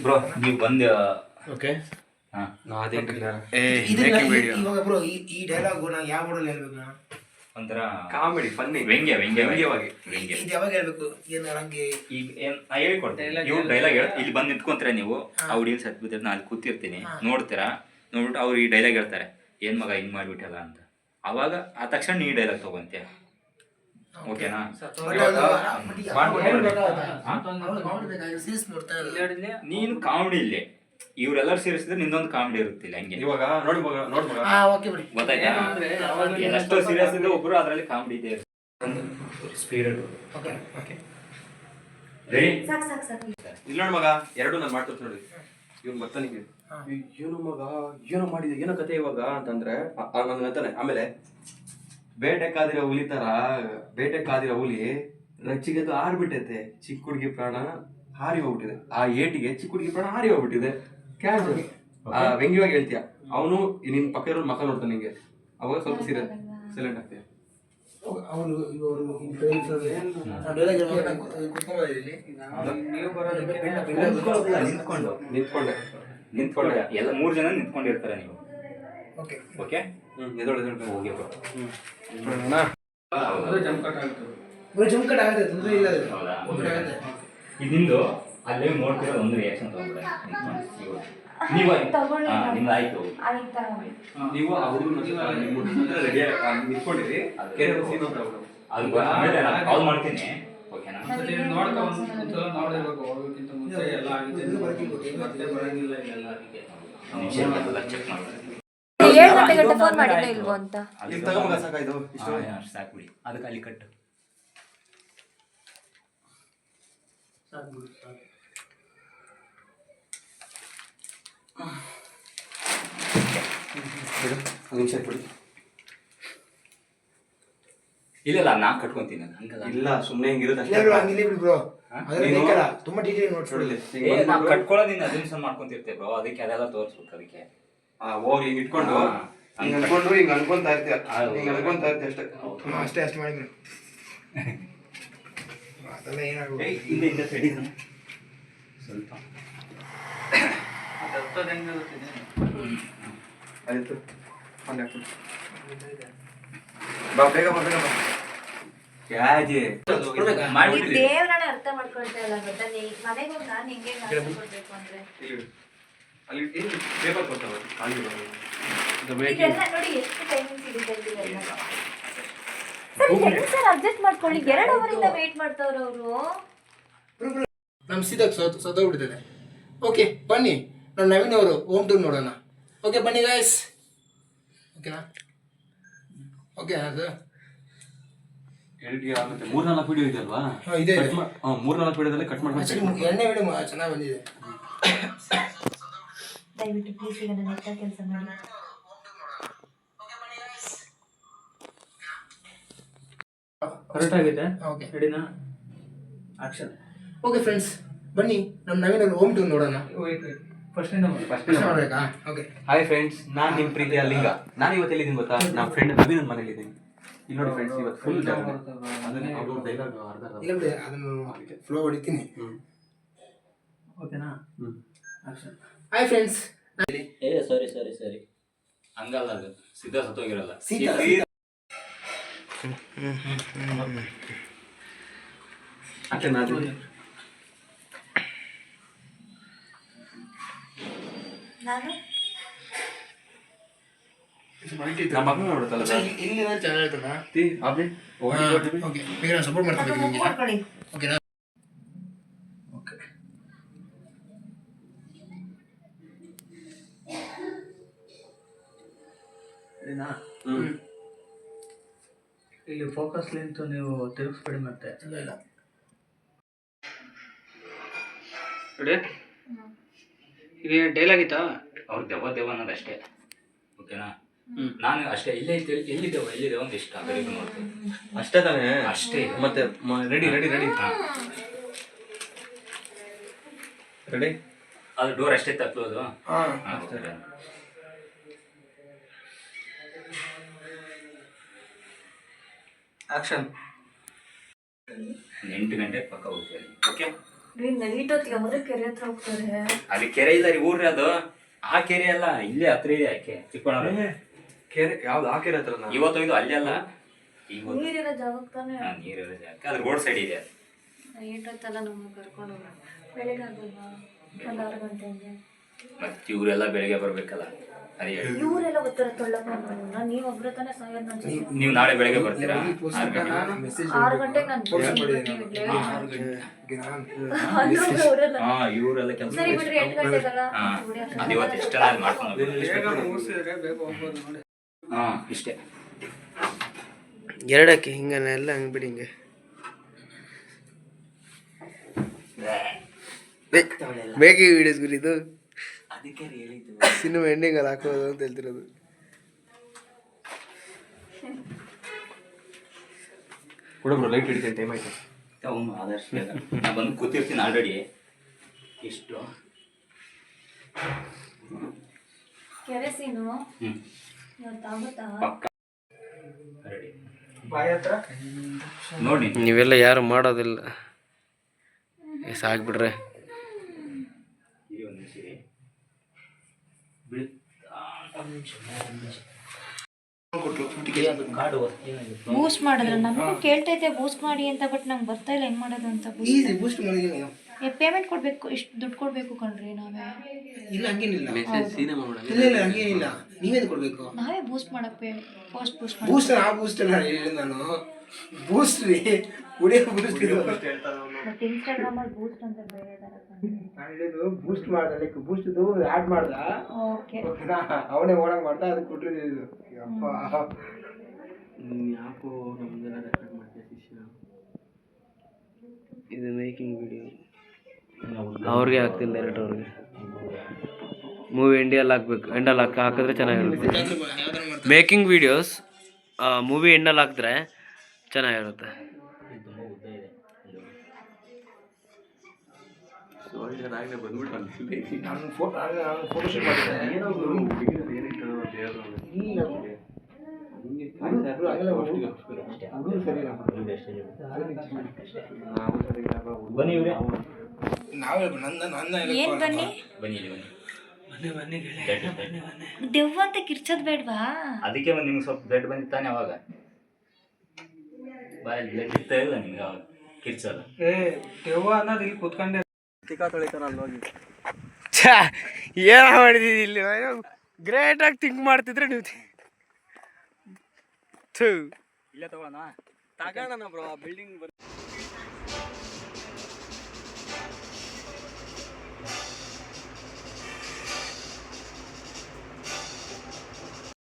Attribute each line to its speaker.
Speaker 1: Bro ನೀವು ಬಂದು
Speaker 2: okay
Speaker 1: ಹಾಂ
Speaker 3: ಇವಾಗ ಬ್ರೋ ಈ ಡೈಲಾಗ್ ನಾ ಯಾವ ಬೋರ್ಡಲ್ಲಿ ಹೇಳ್ಬೇಕು ನಾನು?
Speaker 1: ಒಂಥರ
Speaker 2: ಕಾಮಿಡಿ ಫನ್ನಿ
Speaker 1: ವ್ಯಂಗ್ಯವಾಗಿ
Speaker 3: ಇದು ಯಾವಾಗ ಹೇಳ್ಬೇಕು? ಏನು ಹಂಗೆ
Speaker 1: ಈಗ ನಾ ಹೇಳ್ಕೊಡ್ತೇನೆ. ಇವ್ರು ಡೈಲಾಗ್ ಇಲ್ಲಿ ಬಂದು ನಿಂತ್ಕೊಂತೀರ ನೀವು, ಆ ಹುಡುಗಿ ಸತ್ ಬಿದ್ದರೆ ನಾನು ಅಲ್ಲಿ ಕೂತಿರ್ತೀನಿ, ನೋಡ್ತೀರಾ, ನೋಡ್ಬಿಟ್ಟು ಅವ್ರು ಈ ಡೈಲಾಗ್ ಹೇಳ್ತಾರೆ, ಏನು ಮಗ ಹಿಂಗೆ ಮಾಡಿಬಿಟ್ಟಲ್ಲ ಅಂತ. ಅವಾಗ ಆ ತಕ್ಷಣ ನೀ ಡೈಲಾಗ್ ತೊಗೊಂತೀಯ. ಓಕೆನಾ? ನೀನು ಕಾಮಿಡಿ ಇಲ್ಲೇ, ಇವರೆಲ್ಲರೂ ಸೇರಿಸಿದ್ರೆ ನಿಂದೊಂದು ಕಾಮಿಡಿ ಇರುತ್ತಿಲ್ಲ. ಹಂಗೆ
Speaker 2: ಇವಾಗ ನೋಡಿ
Speaker 1: ಗೊತ್ತಾಯ್ತಾ? ಎಷ್ಟೋ ಸೀರಿಯಸ್ ಇದೆ ಒಬ್ರು, ಅದರಲ್ಲಿ ಕಾಮಿಡಿ ಇದೆ. ಸ್ಪೀಡ್
Speaker 2: ಇಲ್ಲ ನೋಡಿ ಮಗ, ಎರಡು ನಾನು ಮಾಡ್ತೀನಿ ನೋಡಿ. ಇವ್ನು ಬರ್ತಾನಿಗೆ ಏನು ಮಗ ಏನೋ ಮಾಡಿದೆ, ಏನೋ ಕತೆ ಇವಾಗ ಅಂತಂದ್ರೆ ನನ್ಗೆ ಅಂತಾನೆ. ಆಮೇಲೆ ಬೇಟೆ ಕಾದಿರೋ ಹುಲಿ ತರ, ಬೇಟೆ ಕಾದಿರೋ ಹುಲಿ ರಚ್ಚಿಗೆ ಹಾರ್ಬಿಟ್ಟೈತೆ, ಚಿಕ್ಕ ಹುಡುಗಿ ಪ್ರಾಣ ಹಾರಿ ಹೋಗ್ಬಿಟ್ಟಿದೆ. ಆ ಏಟಿಗೆ ಚಿಕ್ಕ ಹುಡುಗಿ ಪ್ರಾಣ ಹಾರಿ ಹೋಗ್ಬಿಟ್ಟಿದೆ. ಕ್ಯಾಶ್ ವ್ಯಂಗ್ಯವಾಗಿ ಹೇಳ್ತೀಯ, ಅವನು ನಿನ್ ಪಕ್ಕ ಇರೋ ಮಕ್ಕ ನೋಡ್ತಾನೆ ನಿಂಗೆ, ಅವಾಗ ಸ್ವಲ್ಪ ಸೈಲೆಂಟ್ ಆಗ್ತೀಯ.
Speaker 3: ಅವರು
Speaker 1: ನಿಂತ್ಕೊಂಡೆ ಎಲ್ಲ 3 ಜನ ನಿಂತ್ಕೊಂಡಿರ್ತಾರೆ. ನೀವು ಓಕೆ
Speaker 3: ಜಂಕಟ್ ಆಗುತ್ತೆ, ತೊಂದರೆ ಇಲ್ಲ.
Speaker 1: ಇದಿಂದು ಅಲ್ಲೇ ನೋಡ್ತಿರೋ ಒಂದು ರಿಯಾಕ್ಷನ್ ತಗೊಂಡ್ರೆ ನೀವು ನಿಮ್ದು ಆಯ್ತು.
Speaker 2: ನೀವು ನಿಂತ್ಕೊಂಡಿರಿ,
Speaker 1: ಅದು ಕಾಲ್ ಮಾಡ್ತೀನಿ. ಓಕೆನಾ? ಚೆಕ್ ಮಾಡ್ತಾರೆ.
Speaker 4: 7 ಗಂಟೆ ಫೋನ್ ಮಾಡಿದ್ದೆ ಇಲ್ವೋ ಅಂತ.
Speaker 1: ಸಾಕು ಬಿಡಿ, ಅದಕ್ಕೆ ಅಲ್ಲಿ ಕಟ್ಟು. ಇಲ್ಲ ನಾ ಕಟ್ಕೊಂತೀನಿ.
Speaker 2: ಇಲ್ಲ ಸುಮ್ಮನೆ ಹಿಂಗಿರುತ್ತೆ
Speaker 3: ತುಂಬಾ ಡೀಟೇಲ್ ನೋಡ್ಕೊಳ್ಳಿ.
Speaker 1: ಕಟ್ಕೊಳ್ಳೋದಿನ್ನ ಅದನ್ನ ಮಾಡ್ಕೊಂತಿರ್ತೇವೆ ಬ್ರೋ, ಅದಕ್ಕೆ ಅದೆಲ್ಲ ತೋರಿಸ್ಬೇಕು. ಅದಕ್ಕೆ
Speaker 2: ಹೋಗ್ಲಿ ಇಟ್ಕೊಂಡು ಹಿಂಗ್ ಅನ್ಕೊಂಡು ಹಿಂಗ್ ಅನ್ಕೊಂತಾ ಇರ್ತೀಯ, ಹಿಂಗ್ ಅನ್ಕೊಂತಾ ಇರ್ತೀಯ ಅಷ್ಟೇ.
Speaker 3: ಅಷ್ಟೇ ಮಾಡಿದ್ರು ಅದೆಲ್ಲ ಏನಾಗುತ್ತೆ.
Speaker 1: ಹಿಂದೆ ತಡಿ ಸ್ವಲ್ಪ
Speaker 2: ಆಯ್ತು. ಬಾ ಬೇಗ ಬಾ ಬೇಗ ಬಾ.
Speaker 4: ದೇವ್ರನ್ನ ಅರ್ಥ ಮಾಡ್ಕೊಳ್ತಾ ಇಲ್ಲ ಗೊತ್ತಾ? ಮನೆಗೆ ಹೋಗಿ ನಾನು ಹೆಂಗೆ ಮಾಡ್ಕೊಡ್ಬೇಕು ಅಂದ್ರೆ
Speaker 2: ಅಲ್ಲಿ ಪೇಪರ್ ಕೊಡ್ತಾವ
Speaker 4: ಇದೆಲ್ಲ ನೋಡಿ ಎಷ್ಟು ಟೈಮಿಂಗ್ ಸಿಗುತ್ತೆ. ಸರ್ ಅಡ್ಜಸ್ಟ್ ಮಾಡ್ಕೊಳ್ಳಿ. 2 ಅವರಿಂದ ವೇಟ್ ಮಾಡ್ತಾವ್ರ ಅವರು.
Speaker 3: ನಮ್ಮ ಸೀದಾ ಸತ್ತೋಗ್ಬಿಟ್ಟಿದ್ದಾರೆ. ಓಕೆ ಬನ್ನಿ, ನಾವು ನವೀನ್ ಅವರು ಹೋಮ್ ಟೂರ್ ನೋಡೋಣ. ಓಕೆ ಬನ್ನಿ ಗಾಯ್ಸ್. ಓಕೆನಾ? ಓಕೆ ಅದು
Speaker 2: ಎಡಿಟ್ಗೆ ಆಗುತ್ತೆ. 3-4 ವಿಡಿಯೋ ಇದೆ ಅಲ್ವಾ?
Speaker 3: ಇದೆ.
Speaker 2: 3-4 ವಿಡಿಯೋದಲ್ಲಿ ಕಟ್ ಮಾಡ್ಕೊಂಡು
Speaker 3: ಎಣ್ಣೆ ವಿಡಿಯೋ ಚೆನ್ನಾಗಿ ಬಂದಿದೆ.
Speaker 4: ದಯವಿಟ್ಟು ಪ್ಲೀಸ್ ಈಗ ನನ್ನ ಹತ್ರ ಕೆಲಸ ಮಾಡಿ.
Speaker 3: ಕರೆಕ್ಟ್ ಆಗಿದೆ. ಓಕೆ ರೆಡಿನಾ? ಆಕ್ಷನ್. ಓಕೆ ಫ್ರೆಂಡ್ಸ್ ಬನ್ನಿ, ನಮ್ಮ ನವೀನ್ ಅವರು ಹೋಮ್ ಟೂರ್ ನೋಡೋಣ. ಫಸ್ಟ್ ನೋಡ್ಬೇಕಾ? ಓಕೆ.
Speaker 2: ಹಾಯ್ ಫ್ರೆಂಡ್ಸ್, ನಾನು ನಿಮ್ಮ ಪ್ರೀತಿಯ ಲಿಂಗ. ನಾನು ಇವತ್ತು ಎಲ್ಲಿದ್ದೀನಿ ಗೊತ್ತಾ? ನಮ್ಮ ಫ್ರೆಂಡ್ ನವೀನ್ ಮನೇಲಿ ಇದ್ದೀನಿ. ಇಲ್ಲಿ ನೋಡಿ ಫ್ರೆಂಡ್ಸ್, ಇವತ್ತು ಫುಲ್ ಅದನ್ನೇ ಅವರು ಡೈಲಾಗ್ ಅರ್ಧ
Speaker 3: ಇಲ್ಲ ಬಿಡಿ, ಅದನ್ನು ಫ್ಲೋ ಹೊಡಿತೀನಿ. ಓಕೆನಾ? ಆಕ್ಷನ್. Hi friends.
Speaker 1: ಸರಿ ಹಂಗಲ್ಲ, ಅದು ಸೀದಾ ಸತ್ತೋಗಿರಲ್ಲ.
Speaker 4: ನಾನು
Speaker 2: ನಮ್ಮ ಮಗನ ನೋಡುತ್ತಲ್ಲ
Speaker 3: ಇಲ್ಲಿ ಚೆನ್ನಾಗಿ ಹೇಳ್ತಾನ. ಓಕೆ ಈಗ ನಾನು ಸಪೋರ್ಟ್ ಮಾಡ್ತೀನಿ ನಿಮಗೆ.
Speaker 4: ಮಾಡ್ಕೊಳ್ಳಿ.
Speaker 3: ಓಕೆನಾ? ಓಕೆ
Speaker 5: ಸರಿನಾ? ಇಲ್ಲಿ ಫೋಕಸ್ ಲಿಂಕ್ ನೀವು ತಿರುಗಿಸ್ಬೇಡಿ ಮತ್ತೆ.
Speaker 3: ಇಲ್ಲ
Speaker 5: ಈಗ ಡೈಲಾಗ್ ಇತ್ತಾ?
Speaker 1: ಅವ್ರು ದೆವ್ವ ಅನ್ನೋದು ಅಷ್ಟೇ. ಓಕೆನಾ? ನಾನು ಅಷ್ಟೇ ಎಲ್ಲಿದ್ದೇವ ಅಂತ ಇಷ್ಟ ನೋಡ್ತೀನಿ
Speaker 2: ಅಷ್ಟೇ ತಾನೇ.
Speaker 1: ಅಷ್ಟೇ.
Speaker 2: ಮತ್ತೆ ರೆಡಿ ರೆಡಿ ರೆಡಿ ರೆಡಿ.
Speaker 1: ಅದು ಡೋರ್ ಅಷ್ಟೇ ತಪ್ಪೋದು.
Speaker 3: ಆಕ್ಷನ್.
Speaker 1: 8 ಗಂಟೆ ಪಕ್ಕ ಹೋಗ್ತೀವಿ. ಓಕೆ
Speaker 4: ನೈಟ್ ಹೊತ್ತಿಗೆ ಅವರೇ ಕೆರೆ ಹತ್ರ ಹೋಗ್ತಾರೆ.
Speaker 1: ಅಲ್ಲಿ ಕೆರೆ ಇಲ್ಲ ರೀ, ಊರ್ರಿ ಅದು. ಆ ಕೆರೆ ಅಲ್ಲ, ಇಲ್ಲೇ ಹತ್ರ ಇದೆ ಆಕೆ ಚಿಕ್ಕಬಳ್ಳಾಪುರ.
Speaker 2: ಕೆರೆ ಯಾವ್ದು ಆ ಕೆರೆ ಹತ್ರನಾ?
Speaker 1: ಇವತ್ತು ಇದು ಅಲ್ಲಿ ಅಲ್ಲ, ಈಗ
Speaker 4: ನೀರಿರೋ ಜಾಗಕ್ಕೆ ತಾನೇ.
Speaker 1: ನೀರಿರೋ ಜಾಗಕ್ಕೆ, ಅದು ರೋಡ್ ಸೈಡ್ ಇದೆ.
Speaker 4: ನೈಟ್ ಹೊತ್ತೆಲ್ಲ ನಮ್ಮನ್ನ ಕರ್ಕೊಂಡು ಹೋಗೋಣ. ಬೆಳಿಗ್ಗೆ ಆಗ್ಬೋದಾ? ಒಂದು 6 ಗಂಟೆಗೆ.
Speaker 1: ಮತ್ತೆ ಇವರೆಲ್ಲ ಬೆಳಿಗ್ಗೆ ಬರ್ಬೇಕಲ್ಲ, ಅದೇ ಹೇಳಿ.
Speaker 4: ಇವರೆಲ್ಲ ಗೊತ್ತರ ತೊಳ್ಳಕ ನಾನು ನೀವು ಒಬ್ಬರ ತಾನೇ ಸಾಯೋದು ನನ್ನ ಜೊತೆ.
Speaker 1: ನೀವು ನಾಳೆ ಬೆಳಿಗ್ಗೆ ಬರ್ತೀರಾ?
Speaker 4: 6 ಗಂಟೆಗೆ ನಾನು ಅವರೆಲ್ಲ
Speaker 1: ಹಾ, ಇವರೆಲ್ಲ ಕೆಲಸ.
Speaker 4: ಸರಿ ಬಿಡ್ರಿ, 8 ಗಂಟೆಗಲ್ಲ.
Speaker 1: ಅದು ಇವತ್ತು ಇಷ್ಟ ಮಾಡ್ಕೊಂಡು ಹಾ ಇಷ್ಟೇ.
Speaker 3: ಎರಡಕ್ಕೆ ಹಿಂಗನ ಎಲ್ಲ ಹಂಗೆ ಬಿಡಿ ಹಿಂಗೆ ಬೇಕೇ ವಿಡಿಯೋಸ್ ಗುರಿ ಇದು ಸಿನಿಮಾ ಎಂಡಿಂಗಲ್ಲಿ ಹಾಕೋದು ಅಂತ ಹೇಳ್ತಿರೋದು.
Speaker 2: ಹುಡುಗರು ಲೈಟ್ ಹಿಡಿತೀನಿ, ಟೈಮ್ ಆಯ್ತು.
Speaker 1: ಅವನು ಆದಷ್ಟು ಬೇಗ ನಾ ಬಂದು ಕೂತಿರ್ತೀನಿ ಆಲ್ರೆಡಿ. ಇಷ್ಟು
Speaker 4: ಕೆರೆ ಸೀನು ಇವತ್ತಾಗುತ್ತಾ?
Speaker 1: ಪಕ್ಕ ರೆಡಿ ನೋಡಿ.
Speaker 3: ನೀವೆಲ್ಲ ಯಾರು ಮಾಡೋದಿಲ್ಲ, ಸಾಕ್ಬಿಡ್ರೆ.
Speaker 1: ಒಂದು ನಿಮಿಷ ಇರಿ.
Speaker 4: ಬೂಸ್ಟ್ ಮಾಡಿದ್ರೆ ನಮಗೂ ಕೇಳ್ತೈತೆ ಬೂಸ್ಟ್ ಮಾಡಿ ಅಂತ, ಬಟ್ ನಂಗೆ ಬರ್ತಾ ಇಲ್ಲ ಹೆಂಗ್ ಮಾಡೋದು ಅಂತ.
Speaker 3: ಬೂಸ್ಟ್ ಮಾಡಿದ್ದೀನಿ.
Speaker 4: ಪೇಮೆಂಟ್ ಕೊಡ್ಬೇಕು, ಇಷ್ಟು ದುಡ್ಡು ಕೊಡ್ಬೇಕು ಕಣ್ರಿ ನಾವೇ.
Speaker 3: ಇಲ್ಲ ಹಂಗೇನಿಲ್ಲ, ಇಲ್ಲ ಇಲ್ಲ ಹಂಗೇನಿಲ್ಲ, ನೀವೇನು ಕೊಡಬೇಕು.
Speaker 4: ನಾವೇ ಬೂಸ್ಟ್ ಮಾಡಕ್ಕೆ ಫಸ್ಟ್ ಬೂಸ್ಟ್
Speaker 3: ಬೂಸ್ಟ್ ಆ ಬೂಸ್ಟ್ ಅಲ್ಲ ಹೇಳಿ ನಾನು, ಬೂಸ್ಟ್ ರೀ ಕುಡಿಯೋ ಬೂಸ್ಟ್ ಇದು.
Speaker 4: ಬಟ್ ಇನ್ಸ್ಟಾಗ್ರಾಮಲ್ಲಿ ಬೂಸ್ಟ್ ಅಂತ ಬೇರೆ ಇದಾರೆ.
Speaker 3: ನಾನು ಹೇಳಿದ್ದು ಬೂಸ್ಟ್ ಮಾಡ್ದ, ಲೈಕ್ ಬೂಸ್ಟ್ ಇದು ಆ್ಯಡ್ ಮಾಡ್ದ,
Speaker 4: ಓಕೆ
Speaker 3: ಅವನೇ ಓಡಂಗ್ ಮಾಡ್ದ, ಅದಕ್ಕೆ ಕೊಟ್ಟಿದ್ದು ಇದು. ಅಪ್ಪ
Speaker 2: ಯಾಕೋ ನಮ್ದೆಲ್ಲ ರೆಕಾರ್ಡ್ ಮಾಡ್ತೀಯ ಶಿಷ್ಯ?
Speaker 3: ಇದು ಮೇಕಿಂಗ್ ವಿಡಿಯೋ ಅವ್ರಿಗೆ ಆಗ್ತಿಲ್ಲ, ಡೈರೆಕ್ಟ್ ಅವ್ರಿಗೆ. ಮೂವಿ ಎಂಡಿಯಲ್ಲಿ ಹಾಕ್ಬೇಕು, ಎಂಡಲ್ಲಿ ಹಾಕಿದ್ರೆ ಚೆನ್ನಾಗಿರುತ್ತೆ. ಮೇಕಿಂಗ್ ವಿಡಿಯೋಸ್ ಮೂವಿ ಎಂಡಲ್ಲಿ ಹಾಕಿದ್ರೆ ಚೆನ್ನಾಗಿರುತ್ತೆ. ನಾನು ಫೋಟೋ ಶೂಟ್ ಮಾಡಿದ್ದೆ.
Speaker 4: ಏನ್ ಬನ್ನಿ
Speaker 1: ಬನ್ನಿ ಇಲ್ಲಿ ಬನ್ನಿ.
Speaker 4: ದೆವ್ವ ಅಂತ ಕಿರ್ಚೋದ್ ಬೇಡ್ವಾ?
Speaker 1: ಅದಕ್ಕೆ ಒಂದು ನಿಮ್ಗೆ ಸ್ವಲ್ಪ ಬ್ಲಡ್ ಬಂದಿತ್ತಾನೆ ಅವಾಗ. ಬಾಯಲ್ಲಿ ಬ್ಲಡ್ ಇರ್ತಾ ಇಲ್ಲ ನಿಮ್ಗೆ ಅವಾಗ ಕಿರ್ಚಲ್ಲ.
Speaker 5: ದೆವ್ವ ಅನ್ನೋದು ಇಲ್ಲಿ ಕೂತ್ಕೊಂಡೆ ತಿಕ್ಕ ತೊಳಿತಾರಲ್ಲ ಹೋಗಿ.
Speaker 3: ಏನ ಮಾಡಿದೀನಿ ಇಲ್ಲಿ, ಗ್ರೇಟ್ ಆಗಿ ಥಿಂಕ್ ಮಾಡ್ತಿದ್ರೆ ನೀವು.
Speaker 5: ಇಲ್ಲೇ ತಗೋಣ ಬ್ರೋ, ಬಿಲ್ಡಿಂಗ್